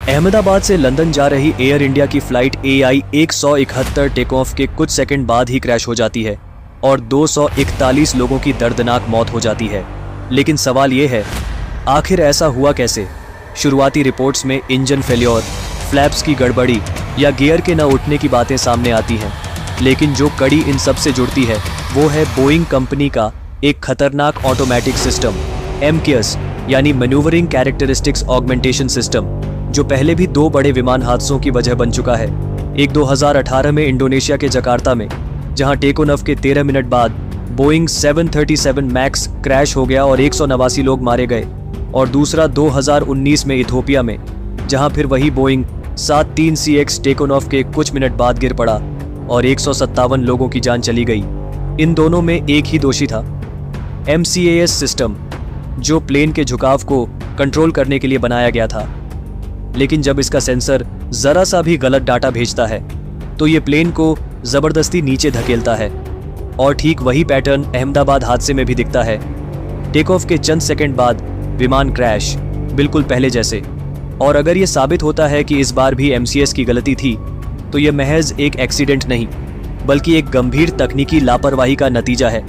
अहमदाबाद से लंदन जा रही एयर इंडिया की फ्लाइट AI 171 टेक ऑफ के कुछ सेकंड बाद ही क्रैश हो जाती है और 241 लोगों की दर्दनाक मौत हो जाती है। लेकिन सवाल ये है, आखिर ऐसा हुआ कैसे? शुरुआती रिपोर्ट्स में इंजन फेल्योर, फ्लैप्स की गड़बड़ी या गियर के न उठने की बातें सामने आती हैं, लेकिन जो कड़ी इन सब से जुड़ती है वो है बोइंग कंपनी का एक खतरनाक ऑटोमेटिक सिस्टम MCAS यानी मैन्यूवरिंग कैरेक्टरिस्टिक्स ऑगमेंटेशन सिस्टम, जो पहले भी 2 बड़े विमान हादसों की वजह बन चुका है। एक 2018 में इंडोनेशिया के जकार्ता में, जहां टेक ऑफ के 13 मिनट बाद बोइंग 737 मैक्स क्रैश हो गया और 189 लोग मारे गए, और दूसरा 2019 में इथोपिया में, जहां फिर वही बोइंग 73CX टेक ऑफ के कुछ मिनट बाद गिर पड़ा और 157 लोगों की जान चली गई। इन दोनों में एक ही दोषी था, MCAS सिस्टम, जो प्लेन के झुकाव को कंट्रोल करने के लिए बनाया गया था। लेकिन जब इसका सेंसर जरा सा भी गलत डाटा भेजता है तो ये प्लेन को जबरदस्ती नीचे धकेलता है, और ठीक वही पैटर्न अहमदाबाद हादसे में भी दिखता है। टेक ऑफ के चंद सेकंड बाद विमान क्रैश, बिल्कुल पहले जैसे। और अगर ये साबित होता है कि इस बार भी MCAS की गलती थी, तो ये महज एक एक्सीडेंट नहीं बल्कि एक गंभीर तकनीकी लापरवाही का नतीजा है,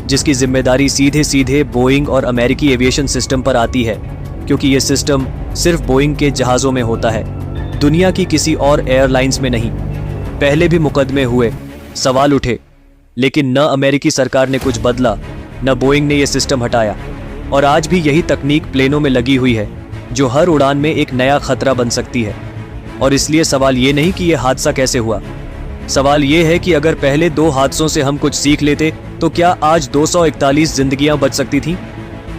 जिसकी जिम्मेदारी सीधे सीधे बोइंग और अमेरिकी एविएशन सिस्टम पर आती है, क्योंकि ये सिस्टम सिर्फ बोइंग के जहाज़ों में होता है, दुनिया की किसी और एयरलाइंस में नहीं। पहले भी मुकदमे हुए, सवाल उठे, लेकिन न अमेरिकी सरकार ने कुछ बदला, न बोइंग ने यह सिस्टम हटाया। और आज भी यही तकनीक प्लेनों में लगी हुई है, जो हर उड़ान में एक नया खतरा बन सकती है। और इसलिए सवाल ये नहीं कि यह हादसा कैसे हुआ, सवाल ये है कि अगर पहले 2 हादसों से हम कुछ सीख लेते तो क्या आज 241 जिंदगियां बच सकती थीं?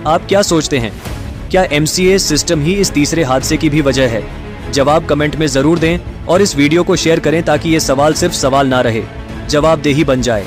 आप क्या सोचते हैं? क्या MCAS सिस्टम ही इस तीसरे हादसे की भी वजह है? जवाब कमेंट में जरूर दें और इस वीडियो को शेयर करें ताकि ये सवाल सिर्फ सवाल ना रहे, जवाबदेही बन जाए।